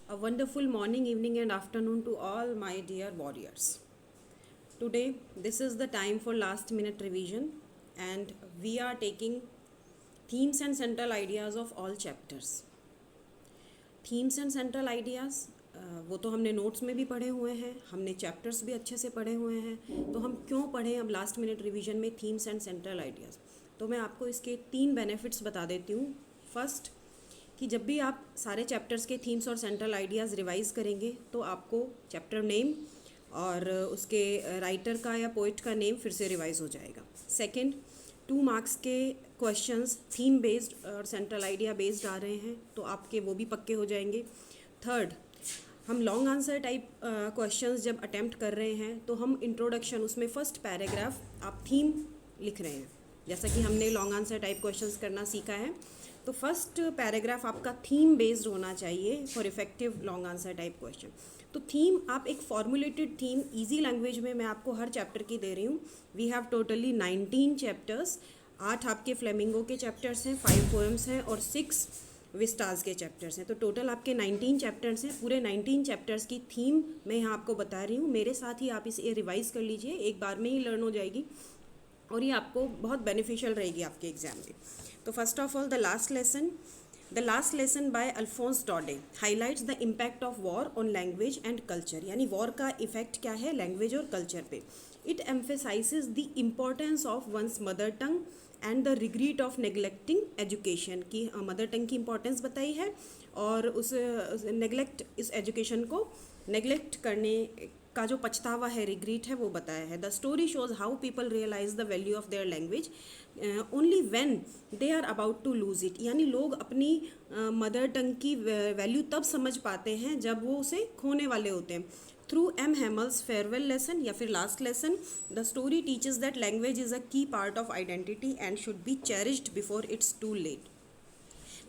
A wonderful morning, evening, and afternoon to all my dear warriors. Today, this is the time for last minute revision, and we are taking themes and central ideas of all chapters. Themes and central ideas वो तो हमने notes में भी पढ़े हुए हैं, हमने chapters भी अच्छे से पढ़े हुए हैं, तो हम क्यों पढ़ें अब लास्ट मिनट रिवीजन में थीम्स एंड सेंट्रल आइडियाज़। तो मैं आपको इसके 3 बेनिफिट्स बता देती हूँ। फर्स्ट, कि जब भी आप सारे चैप्टर्स के थीम्स और सेंट्रल आइडियाज़ रिवाइज़ करेंगे तो आपको चैप्टर नेम और उसके राइटर का या पोइट का नेम फिर से रिवाइज़ हो जाएगा। सेकंड, 2 मार्क्स के क्वेश्चंस थीम बेस्ड और सेंट्रल आइडिया बेस्ड आ रहे हैं तो आपके वो भी पक्के हो जाएंगे। थर्ड, हम लॉन्ग आंसर टाइप क्वेश्चंस जब अटेम्प्ट कर रहे हैं तो हम इंट्रोडक्शन उसमें फर्स्ट पैराग्राफ आप थीम लिख रहे हैं, जैसा कि हमने लॉन्ग आंसर टाइप क्वेश्चंस करना सीखा है। तो फर्स्ट पैराग्राफ आपका थीम बेस्ड होना चाहिए for effective long answer type question. तो थीम आप एक फॉर्मुलेटेड थीम इजी लैंग्वेज में मैं आपको हर चैप्टर की दे रही हूँ। वी हैव टोटली 19 चैप्टर्स, 8 आपके फ्लेमिंगो के चैप्टर्स हैं, 5 पोएम्स हैं और 6 विस्टाज के चैप्टर्स हैं। तो टोटल आपके 19 चैप्टर्स हैं। पूरे 19 चैप्टर्स की थीम मैं यहाँ आपको बता रही हूँ। मेरे साथ ही आप इसे रिवाइज़ कर लीजिए, एक बार में ही लर्न हो जाएगी और ये आपको बहुत बेनिफिशियल रहेगी आपके एग्जाम में। तो first of all the last lesson by Alphonse Daudet highlights the impact of war on language and culture, यानी वॉर का इफेक्ट क्या है लैंग्वेज और कल्चर पे। It emphasizes the importance of one's mother tongue and the regret of neglecting education, की mother tongue की importance बताई है और उस नेग्लेक्ट इस एजुकेशन को नेग्लेक्ट करने का जो पछतावा है, रिग्रेट है, वो बताया है। The story shows how people realise the value of their language only when they are about to lose it, यानी लोग अपनी मदर टंग की वैल्यू तब समझ पाते हैं जब वो उसे खोने वाले होते हैं। Through M Hamel's farewell lesson या फिर last lesson, the story teaches that language is a key part of identity and should be cherished before it's too late.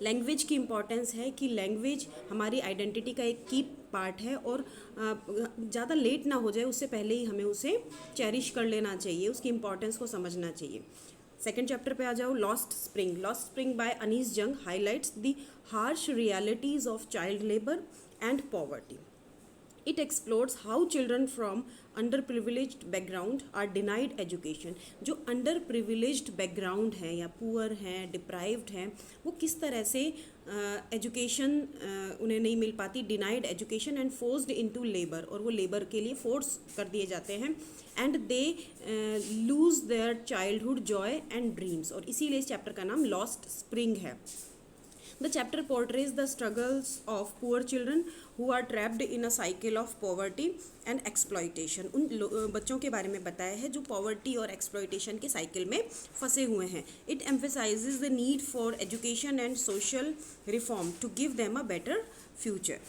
Language की इम्पॉर्टेंस है कि लैंग्वेज हमारी आइडेंटिटी का एक की पार्ट है और ज़्यादा लेट ना हो जाए उससे पहले ही हमें उसे चेरिश कर लेना चाहिए, उसकी इम्पॉर्टेंस को समझना चाहिए। सेकेंड चैप्टर पे आ जाओ। लॉस्ट स्प्रिंग बाय अनीस जंग highlights the harsh realities of child labour and poverty. It explores how children from underprivileged background are denied education। जो underprivileged background है या poor हैं, deprived हैं, वो किस तरह से एजुकेशन उन्हें नहीं मिल पाती, denied education and forced into labour, और वो लेबर के लिए फोर्स कर दिए जाते हैं। And they lose their childhood Joy and dreams, और इसीलिए इस चैप्टर का नाम लॉस्ट स्प्रिंग है। The chapter portrays the struggles of poor children who are trapped in a cycle of poverty and exploitation। उन बच्चों के बारे में बताया है जो पॉवर्टी और एक्सप्लॉयटेशन के साइकिल में फंसे हुए हैं। It emphasizes the need for education and social reform to give them a better future।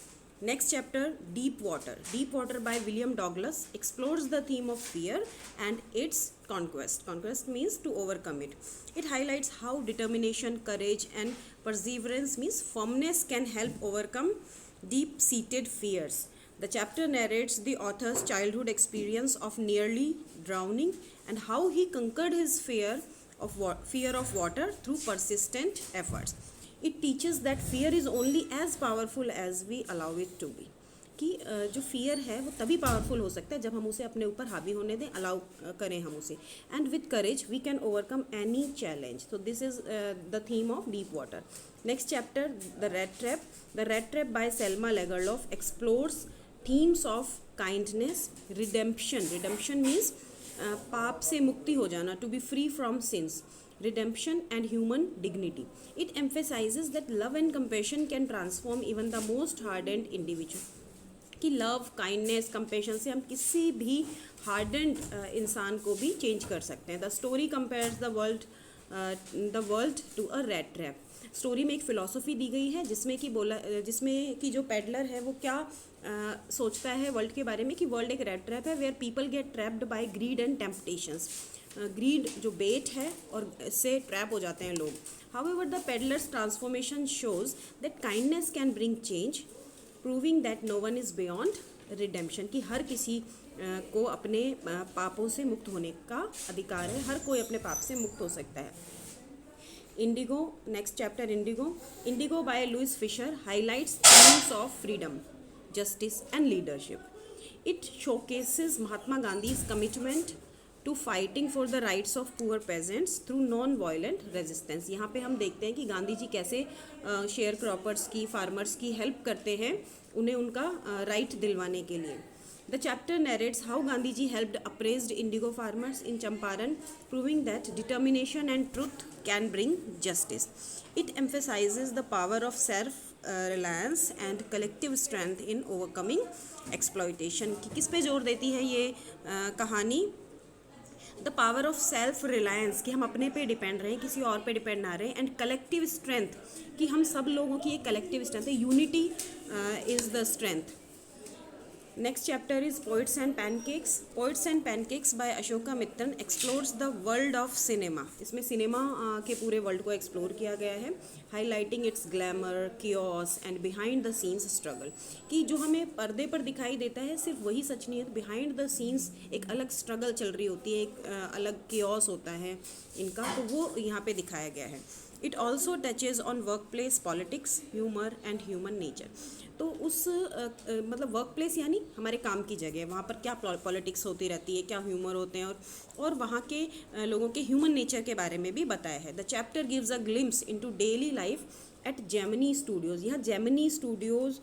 Next chapter, Deep Water by William Douglas explores the theme of fear and its conquest. Conquest means to overcome it. It highlights how determination, courage and perseverance means firmness can help overcome deep-seated fears. The chapter narrates the author's childhood experience of nearly drowning and how he conquered his fear of water through persistent efforts. It teaches that fear is only as powerful as we allow it to be। कि जो fear है वो तभी powerful हो सकता है जब हम उसे अपने ऊपर हावी होने दें, अलाउ करें हम उसे। And with courage we can overcome any challenge. तो this is the theme of deep water. Next chapter, the rat trap by Selma Lagerlof explores themes of kindness, redemption means पाप से मुक्ति हो जाना, to be free from sins, redemption and human dignity. It emphasizes that love and compassion can transform even the most hardened individual। कि love, kindness, compassion से हम किसी भी हार्डेंड इंसान को भी चेंज कर सकते हैं। The story compares the world to a rat trap. Story में एक फ़िलॉसफी दी गई है जिसमें कि जो पेडलर है वो क्या सोचता है वर्ल्ड के बारे में, कि वर्ल्ड एक रैट ट्रैप है where people get trapped by greed and temptations. Greed जो बेट है और इससे ट्रैप हो जाते हैं लोग। However the peddler's transformation shows that kindness can bring change, proving that no one is beyond redemption, कि हर किसी को अपने पापों से मुक्त होने का अधिकार है, हर कोई अपने पाप से मुक्त हो सकता है। Indigo, next chapter Indigo by Louis Fischer highlights themes of freedom। justice, and leadership. It showcases Mahatma Gandhi's commitment to fighting for the rights of poor peasants through non-violent resistance. यहाँ पे हम देखते हैं कि गांधी जी कैसे शेयर क्रॉपर्स की, farmers की help करते हैं उन्हें उनका राइट दिलवाने के लिए. The chapter narrates how Gandhiji helped oppressed indigo farmers in Champaran, proving that determination and truth can bring justice. It emphasizes the power of self-reliance and collective strength in overcoming exploitation. किस पे जोर देती है ये कहानी? The power of self reliance, कि हम अपने पे डिपेंड रहें, किसी और पे डिपेंड ना रहें, एंड कलेक्टिव स्ट्रेंथ, कि हम सब लोगों की एक कलेक्टिव स्ट्रेंथ है. Unity is the strength. Next chapter is Poets and Pancakes. Poets and Pancakes by Ashoka Mittan explores the world of cinema. इसमें सिनेमा के पूरे वर्ल्ड को एक्सप्लोर किया गया है, highlighting its glamour, chaos and behind the scenes struggle. कि जो हमें पर्दे पर दिखाई देता है सिर्फ वही सच नहीं है, behind the scenes एक अलग स्ट्रगल चल रही होती है, एक अलग chaos होता है इनका, तो वो यहाँ पे दिखाया गया है. It also touches on workplace politics, humor and human nature. तो उस मतलब वर्क प्लेस यानी हमारे काम की जगह, वहाँ पर क्या पॉलिटिक्स होती रहती है, क्या ह्यूमर होते हैं, और वहाँ के लोगों के ह्यूमन नेचर के बारे में भी बताया है. The chapter gives a glimpse into daily life at Gemini Studios. यहाँ जेमिनी स्टूडियोज़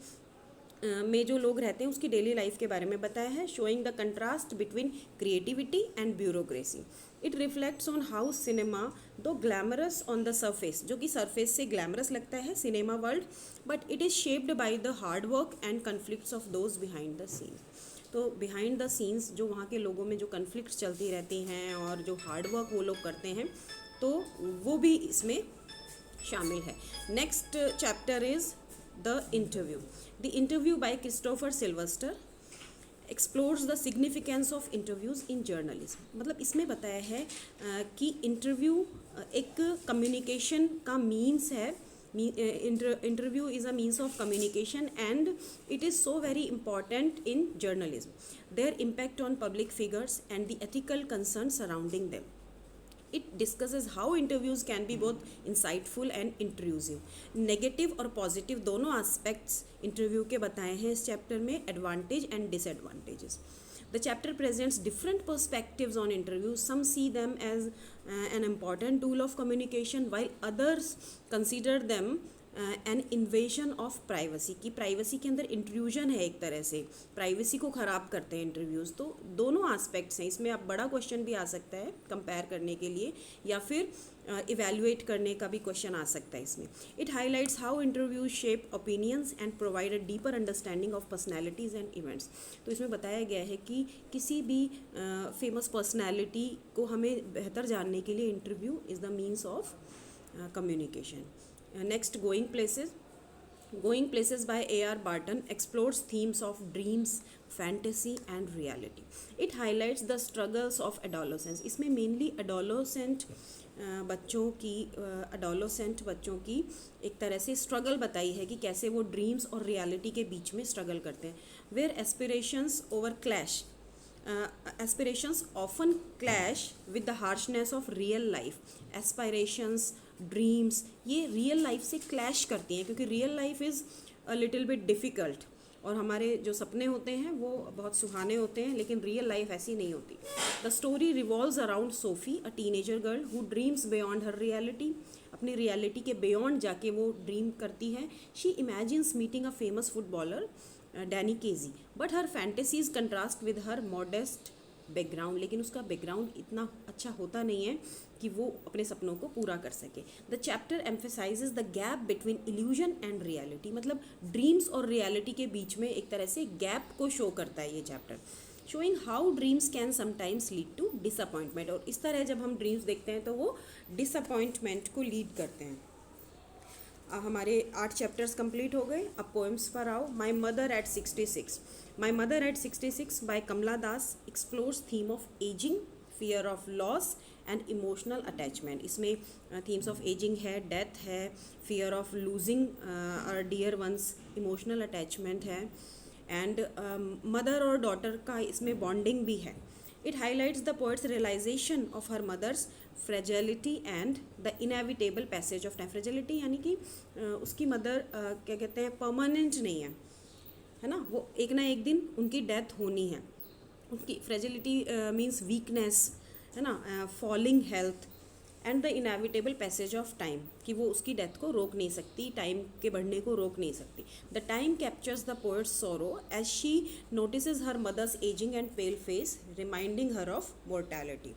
में जो लोग रहते हैं उसकी डेली लाइफ के बारे में बताया है, showing the contrast between creativity and bureaucracy. It reflects on how cinema, दो ग्लैमरस ऑन द सरफेस, जो कि सरफेस से ग्लैमरस लगता है cinema world, but it is shaped by the hard work and conflicts of those behind the scenes. तो behind the scenes जो वहाँ के लोगों में जो कन्फ्लिक्ट्स चलती रहती हैं और जो हार्ड वर्क वो लोग करते हैं, तो वो भी इसमें शामिल है. Next chapter is the interview. The interview by Christopher Sylvester explores the significance of interviews in journalism. मतलब इसमें बताया है कि इंटरव्यू एक कम्युनिकेशन का मीन्स है. Interview is a means of communication and it is so very important in journalism. There impact on public figures and the ethical concern surrounding them. It discusses how interviews can be both insightful and intrusive. Negative और positive दोनों aspects interview के बताए हैं इस chapter में, advantage and disadvantages. The chapter presents different perspectives on interviews. Some see them as an important tool of communication, while others consider them an invasion of privacy, की privacy के अंदर intrusion है, एक तरह से प्राइवेसी को ख़राब करते हैं इंटरव्यूज़. तो दोनों एस्पेक्ट्स हैं इसमें. अब बड़ा क्वेश्चन भी आ सकता है कंपेयर करने के लिए, या फिर इवेल्युएट करने का भी क्वेश्चन आ सकता है इसमें. It highlights how interviews shape opinions and provide a deeper understanding of personalities and events. तो इसमें बताया गया है कि किसी भी फेमस पर्सनैलिटी को हमें बेहतर जानने के लिए interview is the means of communication. Next, Going Places. Going Places by A.R. Barton explores themes of dreams, fantasy and reality. It highlights the struggles of adolescence. इसमें मेनली adolescent बच्चों की एक तरह से स्ट्रगल बताई है कि कैसे वो ड्रीम्स और रियलिटी के बीच में स्ट्रगल करते हैं. Where aspirations often clash with the harshness of real life. Aspirations, dreams, ये रियल लाइफ से क्लैश करती हैं, क्योंकि real life is a little bit difficult, और हमारे जो सपने होते हैं वो बहुत सुहाने होते हैं, लेकिन रियल लाइफ ऐसी नहीं होती. The story revolves around SoFi, a teenager girl who dreams beyond her reality. अपनी रियलिटी के बियॉन्ड जाके वो ड्रीम करती है. She imagines meeting a famous footballer Danny KG, but her fantasies contrast with her modest background. लेकिन उसका background इतना अच्छा होता नहीं है कि वो अपने सपनों को पूरा कर सके. The chapter emphasises the gap between illusion and reality. मतलब ड्रीम्स और रियलिटी के बीच में एक तरह से गैप को शो करता है ये chapter, showing how dreams can sometimes lead to disappointment. और इस तरह जब हम ड्रीम्स देखते हैं तो वो डिसअपॉइंटमेंट को लीड करते हैं. हमारे 8 चैप्टर्स कंप्लीट हो गए. अब पोएम्स पर आओ. My mother at 66. My mother at 66 by Kamala Das explores theme of ageing, fear of loss and emotional attachment. इसमें थीम्स ऑफ एजिंग है, डेथ है, फियर ऑफ लूजिंग और डियर वंस, इमोशनल अटैचमेंट है, एंड मदर और daughter का इसमें bonding भी है. It highlights the poet's realisation of her mother's fragility and the inevitable passage of time. Fragility यानी कि उसकी मदर क्या कहते हैं, परमानेंट नहीं है, है ना, वो एक ना एक दिन उनकी डेथ होनी है। उनकी फ्रेजिलिटी मीन्स वीकनेस, है ना, falling health and the inevitable passage of time, कि वो उसकी डेथ को रोक नहीं सकती, टाइम के बढ़ने को रोक नहीं सकती। The time captures the poet's sorrow as she notices her mother's ageing and pale face, reminding her of mortality.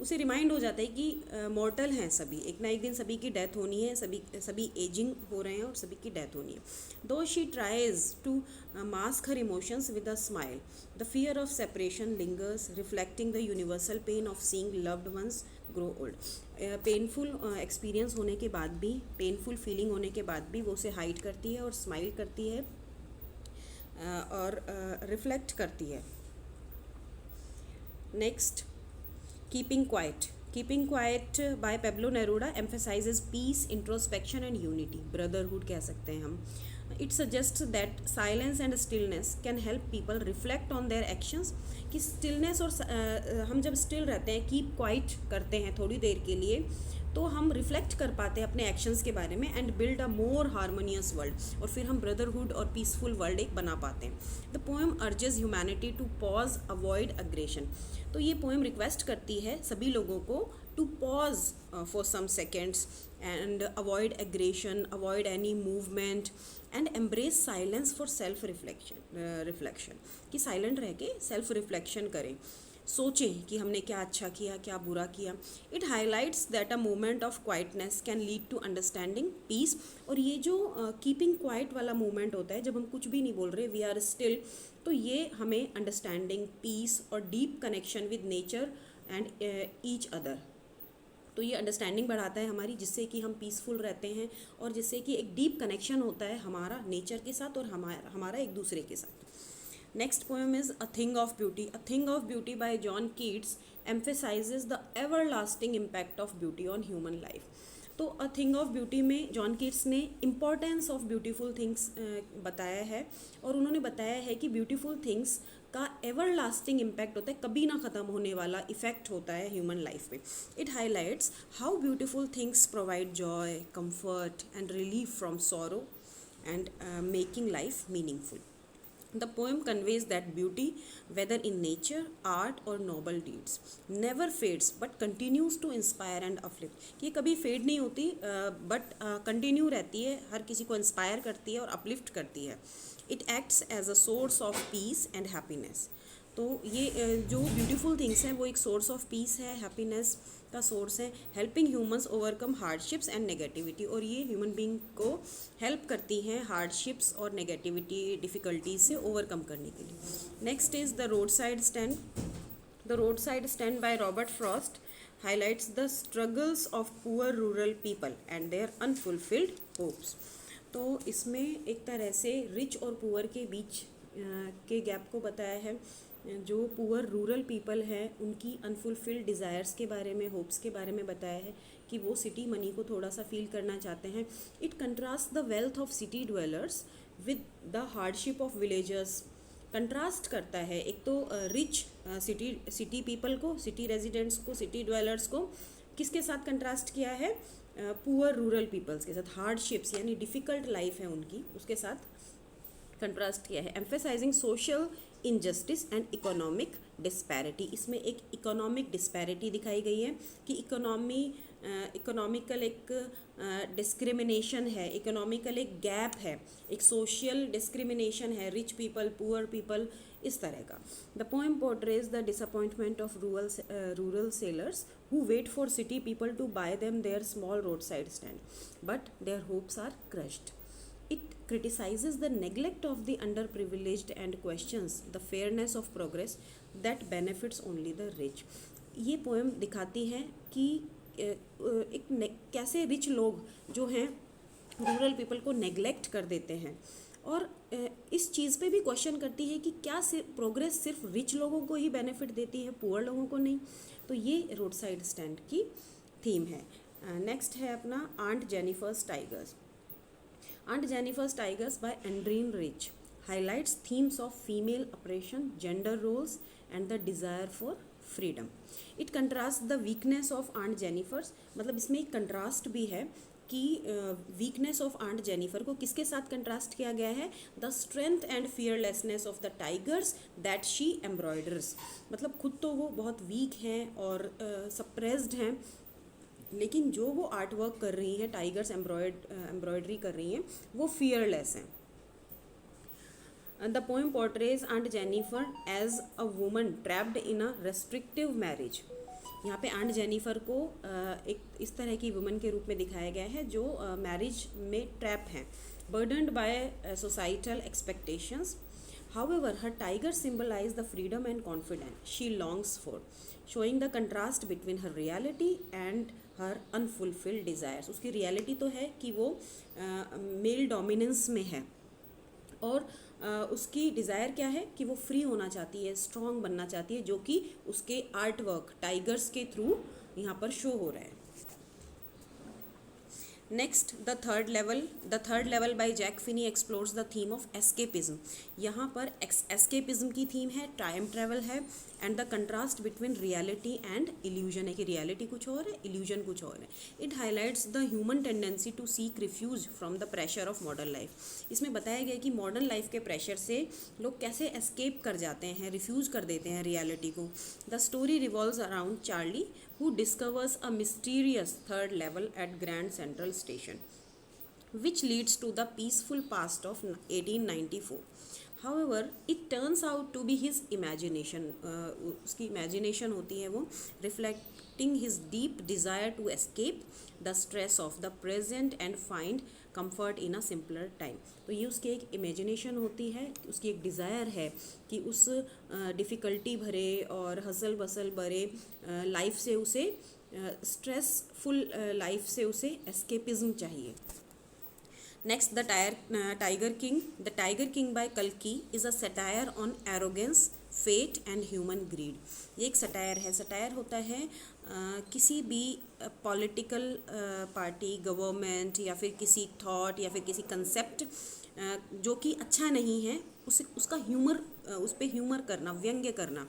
उसे रिमाइंड हो जाता है कि मॉर्टल हैं सभी, एक ना एक दिन सभी की डेथ होनी है, सभी एजिंग हो रहे हैं और सभी की डेथ होनी है। Though she tries to mask her emotions with a smile, the fear of separation lingers, reflecting the universal pain of seeing loved ones grow old. Painful experience होने के बाद भी, पेनफुल फीलिंग होने के बाद भी वो उसे हाइड करती है और स्माइल करती है और रिफ्लेक्ट करती है। Next, keeping quiet. Keeping quiet by Pablo Neruda emphasizes peace, introspection and unity, brotherhood कह सकते हैं हम। It suggest that silence and stillness can help people reflect on their actions, कि स्टिलनेस और हम जब स्टिल रहते हैं, कीप क्वाइट करते हैं थोड़ी देर के लिए, तो हम रिफ्लेक्ट कर पाते हैं अपने एक्शंस के बारे में and build a more harmonious world, और फिर हम ब्रदरहुड और पीसफुल वर्ल्ड एक बना पाते हैं। The poem urges humanity to pause, avoid aggression. तो ये पोएम रिक्वेस्ट करती है सभी लोगों को to pause for some seconds and avoid aggression, avoid any movement and embrace silence for self reflection, कि साइलेंट रह के सेल्फ रिफ्लेक्शन करें, सोचें कि हमने क्या अच्छा किया, क्या बुरा किया। It highlights that a moment of quietness can lead to understanding peace. और ये जो कीपिंग क्वाइट वाला मोमेंट होता है, जब हम कुछ भी नहीं बोल रहे, वी आर स्टिल, तो ये हमें अंडरस्टैंडिंग, पीस और deep connection with nature and each other, तो ये अंडरस्टैंडिंग बढ़ाता है हमारी, जिससे कि हम पीसफुल रहते हैं और जिससे कि एक डीप कनेक्शन होता है हमारा नेचर के साथ और हमारा एक दूसरे के साथ। Next poem is A Thing of Beauty. A Thing of Beauty by John Keats emphasizes the everlasting impact of beauty on human life. तो A Thing of Beauty में जॉन कीट्स ने इम्पोर्टेंस ऑफ ब्यूटीफुल थिंग्स बताया है, और उन्होंने बताया है कि ब्यूटीफुल थिंग्स का एवर लास्टिंग इम्पैक्ट होता है, कभी ना ख़त्म होने वाला इफ़ेक्ट होता है ह्यूमन लाइफ पे। It highlights how beautiful things provide Joy, comfort and relief from sorrow and making life meaningful. The poem conveys that beauty, whether in nature, art or noble deeds, never fades but continues to inspire and uplift. कि कभी fade नहीं होती but continue रहती है, हर किसी को inspire करती है और अपलिफ्ट करती है। It acts as a source of peace and happiness. तो ये जो ब्यूटीफुल थिंग्स हैं वो एक सोर्स ऑफ पीस है, हैप्पीनेस का सोर्स है, helping humans overcome hardships and negativity, और ये ह्यूमन बीइंग को हेल्प करती हैं हार्डशिप्स और नेगेटिविटी, डिफ़िकल्टीज से ओवरकम करने के लिए। Next is the road side stand. The road side stand by Robert Frost highlights the struggles of poor rural people and their unfulfilled hopes. तो इसमें एक तरह से रिच और पुअर के बीच के गैप को बताया है। जो पुअर रूरल पीपल हैं उनकी अनफुलफिल्ड डिज़ायर्स के बारे में, होप्स के बारे में बताया है कि वो सिटी मनी को थोड़ा सा फील करना चाहते हैं। It contrast the wealth of city dwellers with the hardship of villagers. Contrast करता है एक तो रिच सिटी पीपल को, सिटी रेजिडेंट्स को, सिटी ड्वेलर्स को किसके साथ कंट्रास्ट किया है, पुअर रूरल पीपल्स के साथ। हार्डशिप्स यानी डिफ़िकल्ट लाइफ है उनकी, उसके साथ कंट्रास्ट किया है। Emphasizing social injustice and economic disparity. इसमें एक इकोनॉमिक डिस्पैरिटी दिखाई गई है कि इकोनॉमिकल एक डिस्क्रिमिनेशन है, इकोनॉमिकल एक गैप है, एक सोशल डिस्क्रिमिनेशन है, रिच पीपल, पुअर पीपल, इस तरह का। The poem portrays the disappointment of rural sellers who wait for city people to buy them their small roadside stand, but their hopes are crushed. It criticizes the neglect of the underprivileged and questions the fairness of progress that benefits only the rich. ये poem दिखाती है कि कैसे rich लोग जो हैं rural people को neglect कर देते हैं, और इस चीज़ पे भी क्वेश्चन करती है कि क्या प्रोग्रेस सिर्फ रिच लोगों को ही बेनिफिट देती है, पुअर लोगों को नहीं। तो ये रोड साइड स्टैंड की थीम है। नेक्स्ट है अपना aunt Jennifer's tigers. Aunt Jennifer's Tigers by Andreen Rich highlights themes of female oppression, gender roles, and the desire for freedom. It contrasts the weakness of Aunt Jennifer's, मतलब इसमें एक contrast भी है कि weakness of aunt Jennifer को किसके साथ contrast किया गया है, the strength and fearlessness of the tigers that she embroiders. मतलब खुद तो वो बहुत वीक हैं और सप्रेस्ड हैं, लेकिन जो वो आर्ट वर्क कर रही हैं, टाइगर्स एम्ब्रॉयडरी कर रही हैं, वो फियरलेस हैं। The poem portrays aunt Jennifer as a woman trapped in a restrictive marriage. यहाँ पे आंट जेनिफर को एक इस तरह की वुमन के रूप में दिखाया गया है जो मैरिज में ट्रैप हैं, burdened by societal expectations. However, her tigers symbolize the freedom and confidence she longs for, showing the contrast between her reality and her unfulfilled desires. उसकी reality तो है कि वो मेल डोमिनेंस में है, और उसकी डिज़ायर क्या है कि वो फ्री होना चाहती है, स्ट्रॉन्ग बनना चाहती है, जो कि उसके आर्ट वर्क टाइगर्स के थ्रू यहाँ पर शो हो रहा है। Next the third level by Jack Finney explores the theme of escapism. यहाँ पर एस्केपिज्म की थीम है, टाइम ट्रैवल है, and the contrast between reality and illusion है कि रियलिटी कुछ और है, इल्यूजन कुछ और है। It highlights the human tendency to seek refuge from the pressure of modern life. इसमें बताया गया कि मॉडर्न लाइफ के प्रेशर से लोग कैसे एस्केप कर जाते हैं, रिफ्यूज कर देते हैं रियलिटी को। The story revolves around Charlie who discovers a mysterious third level at Grand Central Station, which leads to the peaceful past of 1894. However, it turns out to be his imagination. उसकी imagination होती है वो, reflecting his deep desire to escape the stress of the present and find comfort in a simpler time. तो ये उसकी एक imagination होती है, उसकी एक डिज़ायर है कि उस डिफ़िकल्टी भरे और हसल बसल भरे लाइफ से उसे, स्ट्रेसफुल लाइफ से उसे एस्केपिज्म चाहिए। Next the tiger king. The tiger king by कल्की is a satire on arrogance, fate and human greed. ये एक सटायर है। सटायर होता है किसी भी पॉलिटिकल पार्टी, गवर्नमेंट या फिर किसी थॉट या फिर किसी कंसेप्ट जो कि अच्छा नहीं है, उसका ह्यूमर, उस पर ह्यूमर करना, व्यंग्य करना,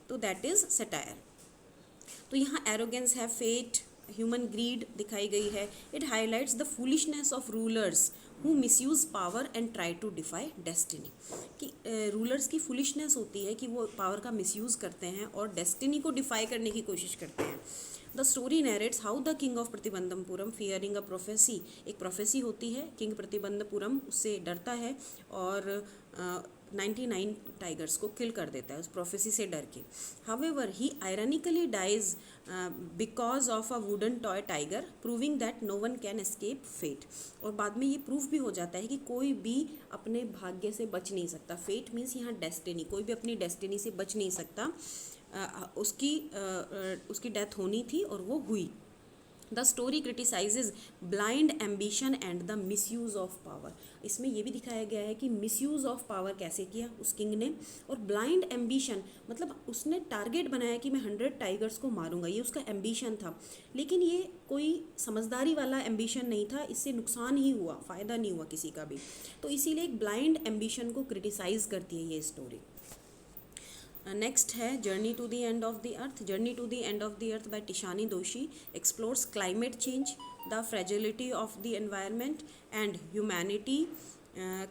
तो दैट इज़ सटायर। तो यहाँ एरोगेंस है, फेट, ह्यूमन ग्रीड दिखाई गई है। It highlights the foolishness of rulers who misuse power and try to defy destiny. कि रूलर्स की फुलिशनेस होती है कि वो पावर का मिसयूज़ करते हैं और डेस्टिनी को डिफाई करने की कोशिश करते हैं। The story narrates how the king of Pratibandapuram fearing a prophecy. एक प्रोफेसी होती है, किंग प्रतिबंधपुरम उससे डरता है और 99 टाइगर्स को किल कर देता है उस प्रोफेसी से डर के। However he ironically dies because of a wooden toy tiger, proving that no one can escape fate. और बाद में ये प्रूफ भी हो जाता है कि कोई भी अपने भाग्य से बच नहीं सकता। फेट मीन्स यहाँ डेस्टिनी, कोई भी अपनी डेस्टिनी से बच नहीं सकता। उसकी डेथ होनी थी और वो हुई। The story criticizes blind ambition and the misuse of power. इसमें यह भी दिखाया गया है कि मिसयूज़ ऑफ पावर कैसे किया उस किंग ने, और ब्लाइंड एम्बिशन मतलब उसने टारगेट बनाया कि मैं 100 टाइगर्स को मारूंगा, ये उसका एम्बिशन था। लेकिन ये कोई समझदारी वाला एम्बिशन नहीं था, इससे नुकसान ही हुआ, फ़ायदा नहीं हुआ किसी का भी। तो इसीलिए एक ब्लाइंड एम्बिशन को क्रिटिसाइज़ करती है ये स्टोरी। नेक्स्ट है journey to the end of the earth. Journey to the end of the earth by Tishani Doshi explores climate change, the fragility of the environment and humanity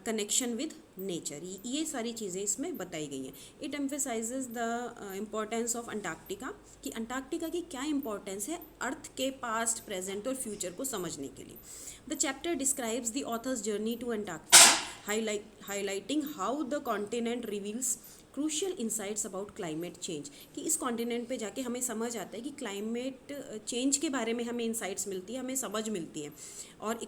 connection with nature. ये सारी चीज़ें इसमें बताई गई हैं। It emphasizes the importance of Antarctica, कि Antarctica की क्या इंपॉर्टेंस है अर्थ के पास्ट, प्रेजेंट और फ्यूचर को समझने के लिए। The chapter describes the author's journey to Antarctica, highlighting how the continent reveals crucial insights about climate change. कि इस कॉन्टिनेंट पे जाके हमें समझ आता है कि क्लाइमेट चेंज के बारे में हमें इंसाइट्स मिलती है, हमें समझ मिलती है, और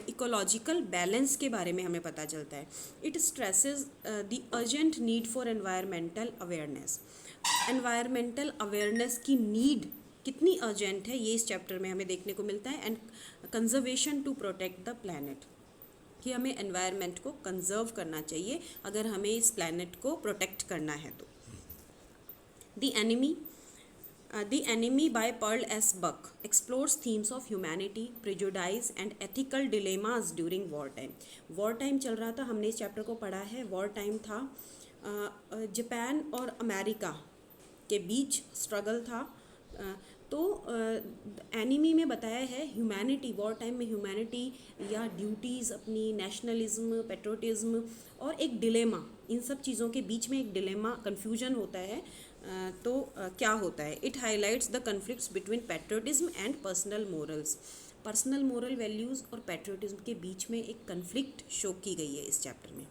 इकोलॉजिकल बैलेंस के बारे में हमें पता चलता है। It stresses the urgent need for environmental awareness. Environmental awareness की नीड कितनी अर्जेंट है ये इस चैप्टर में हमें देखने को मिलता है। And conservation to protect the planet, कि हमें एनवायरनमेंट को कंजर्व करना चाहिए अगर हमें इस प्लैनेट को प्रोटेक्ट करना है तो। The enemy by Pearl S Buck explores themes of humanity, prejudice and ethical dilemmas during war time. War time चल रहा था, हमने इस चैप्टर को पढ़ा है। वॉर टाइम था, जापान और अमेरिका के बीच स्ट्रगल था तो एनिमी में बताया है ह्यूमैनिटी, वॉर टाइम में ह्यूमैनिटी या ड्यूटीज़ अपनी, नेशनलिज्म, पेट्रोटिज्म और एक डिलेमा, इन सब चीज़ों के बीच में एक डिलेमा, कन्फ्यूजन होता है। तो क्या होता है? It highlights the conflicts between patriotism and personal morals. Personal moral values और पेट्रोटिज्म के बीच में एक कन्फ्लिक्ट शो की गई है इस चैप्टर में।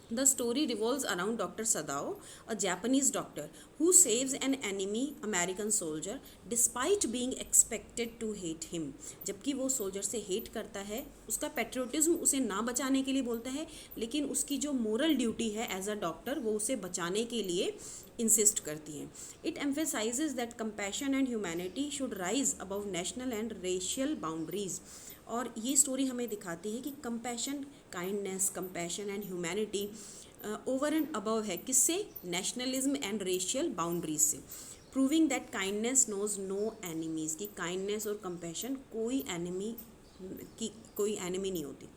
The story revolves around Dr. Sadao, a Japanese doctor who saves an enemy American soldier despite being expected to hate him. जबकि वो सोल्जर से हेट करता है, उसका पेट्रियोटिज्म उसे ना बचाने के लिए बोलता है, लेकिन उसकी जो मोरल ड्यूटी है एज अ डॉक्टर वो उसे बचाने के लिए इंसिस्ट करती है. It emphasises that compassion and humanity should rise above national and racial boundaries. और ये स्टोरी हमें दिखाती है कि compassion, kindness, compassion and humanity over and above है किससे? नेशनलिज्म एंड रेशियल बाउंड्रीज से. Proving that kindness knows no enemies, कि काइंडनेस और कंपैशन कोई एनिमी नहीं होती.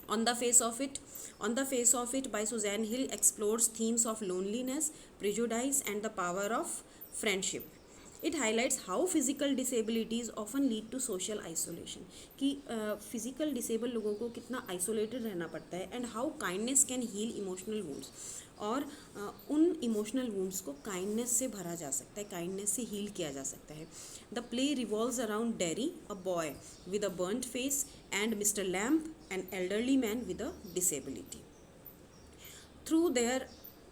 On the Face of It by Suzanne Hill explores themes of loneliness, prejudice and the power of friendship. It highlights how physical disabilities often lead to social isolation, कि physical disabled लोगों को कितना isolated रहना पड़ता है, and how kindness can heal emotional wounds. और उन emotional wounds को काइंडनेस से भरा जा सकता है, काइंडनेस से हील किया जा सकता है. The play revolves around dairy, a boy with a burned face, and mister lamp, an elderly man with a disability. Through their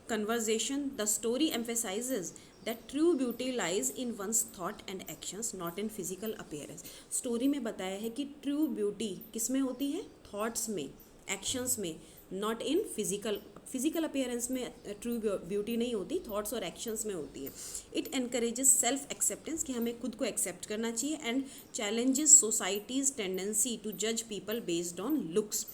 conversation, the story emphasizes that true beauty lies in one's thought and actions, not in physical appearance. Story में बताया है कि true beauty किस में होती है? Thoughts में, actions में, नॉट इन फिजिकल अपीयरेंस में ट्रू ब्यूटी नहीं होती, थॉट्स और एक्शंस में होती है. इट एनकरेजेस सेल्फ एक्सेप्टेंस, कि हमें खुद को एक्सेप्ट करना चाहिए, and challenges society's tendency to जज पीपल बेस्ड ऑन लुक्स.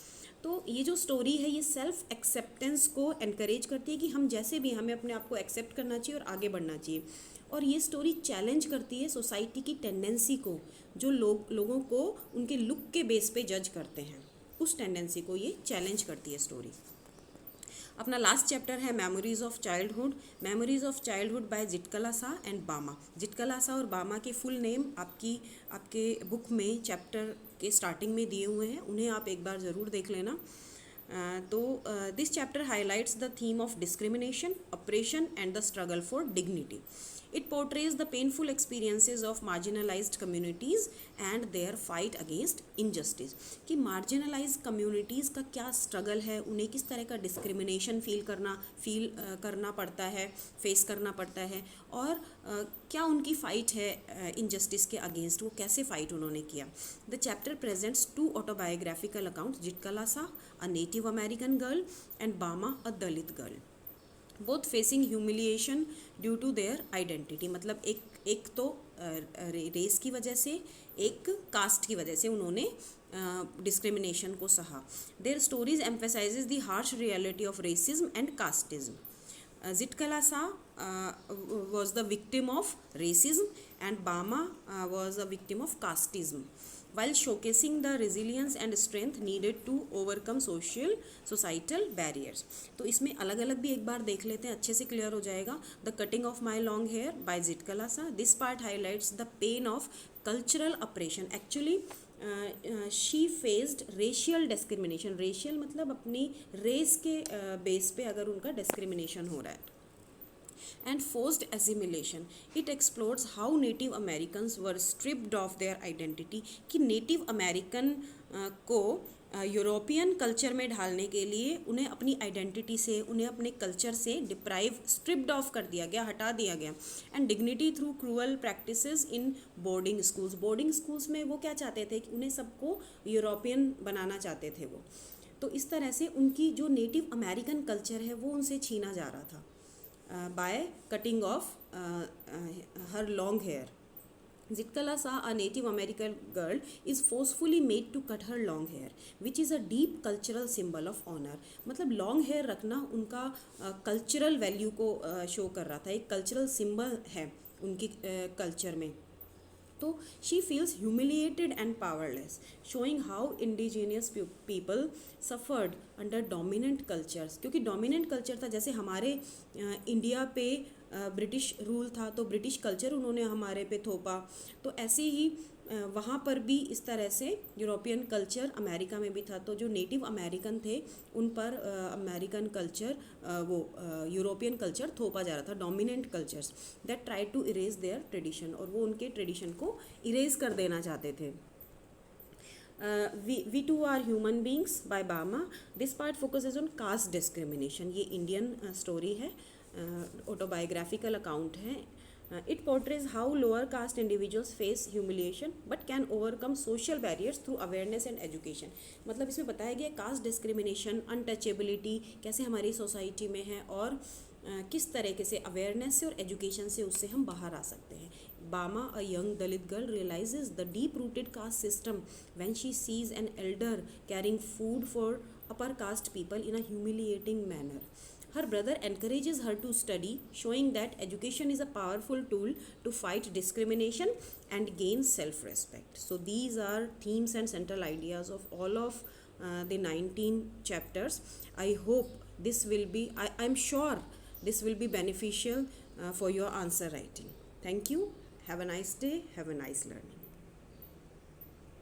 तो ये जो स्टोरी है ये सेल्फ एक्सेप्टेंस को एनकरेज करती है कि हम जैसे भी, हमें अपने आप को एक्सेप्ट करना चाहिए और आगे बढ़ना चाहिए. और ये स्टोरी चैलेंज करती है सोसाइटी की टेंडेंसी को, जो लोगों को उनके लुक के बेस पे जज करते हैं, उस टेंडेंसी को ये चैलेंज करती है स्टोरी. अपना लास्ट चैप्टर है मेमोरीज ऑफ चाइल्डहुड बाय जिटकला सा एंड बामा. जिटकला सा और बामा के फुल नेम आपके बुक में चैप्टर के स्टार्टिंग में दिए हुए हैं, उन्हें आप एक बार ज़रूर देख लेना. तो this chapter highlights the theme of discrimination, operation and the struggle for dignity. It portrays the painful experiences of marginalized communities and their fight against injustice. कि marginalized communities का क्या struggle है, उन्हें किस तरह का discrimination फील करना पड़ता है, फेस करना पड़ता है, और क्या उनकी फाइट है injustice के अगेंस्ट, वो कैसे फाइट उन्होंने किया. The chapter presents two autobiographical accounts, Jitkala Sa, a Native American girl, and Bama, a Dalit girl. Both facing humiliation due to their identity. मतलब एक तो रेस की वजह से, एक कास्ट की वजह से उन्होंने डिस्क्रिमिनेशन को सहा. Their stories emphasises the harsh reality of racism and casteism. Zitkala Sa was the victim of racism and Bama was a victim of casteism, while showcasing the resilience and strength needed to overcome societal barriers. तो इसमें अलग अलग भी एक बार देख लेते हैं, अच्छे से क्लियर हो जाएगा. The Cutting of My Long Hair by Zitkala Sa. This part highlights the pain of cultural oppression. Actually she faced racial discrimination. Racial मतलब अपनी रेस के बेस पे अगर उनका डिस्क्रिमिनेशन हो रहा है. And forced assimilation. It explores how native Americans were stripped of their identity, कि नेटिव अमेरिकन को यूरोपियन कल्चर में ढालने के लिए उन्हें अपनी आइडेंटिटी से, उन्हें अपने कल्चर से स्ट्रिप्ड ऑफ कर दिया गया, हटा दिया गया. And dignity through cruel practices in boarding schools में वो क्या चाहते थे कि उन्हें सबको यूरोपियन बनाना चाहते थे वो. तो इस तरह से उनकी जो नेटिव अमेरिकन कल्चर है वो उनसे छीना जा रहा था by cutting off her long hair. Zitkala Sa, a Native American girl, is forcefully made to cut her long hair, which is a deep cultural symbol of honor. मतलब long hair रखना उनका कल्चरल वैल्यू को show कर रहा था, एक cultural symbol है उनकी कल्चर में. तो she feels humiliated and powerless, showing how indigenous people suffered under dominant cultures. क्योंकि डोमिनेंट कल्चर था, जैसे हमारे इंडिया पे ब्रिटिश रूल था तो ब्रिटिश कल्चर उन्होंने हमारे पे थोपा, तो ऐसे ही वहाँ पर भी इस तरह से यूरोपियन कल्चर अमेरिका में भी था। तो जो नेटिव अमेरिकन थे उन पर अमेरिकन कल्चर यूरोपियन कल्चर थोपा जा रहा था, dominant cultures that try to erase their tradition, और वो उनके ट्रेडिशन को इरेज कर देना चाहते थे। We too are human beings by Bama. This part focuses on caste discrimination. ये इंडियन स्टोरी है, ऑटोबायोग्राफिकल अकाउंट है। It portrays how lower caste individuals face humiliation but can overcome social barriers through awareness and education. मतलब इसमें बताया गया caste discrimination, untouchability कैसे हमारी society में है, और किस तरीके से अवेयरनेस से और एजुकेशन से उससे हम बाहर आ सकते हैं। Bama, a young Dalit girl, realizes the deep-rooted caste system when she sees an elder carrying food for upper caste people in a humiliating manner. Her brother encourages her to study, showing that education is a powerful tool to fight discrimination and gain self-respect. So these are themes and central ideas of all of the 19 chapters. I hope this will be, I'm sure this will be beneficial for your answer writing. Thank you. Have a nice day. Have a nice learning.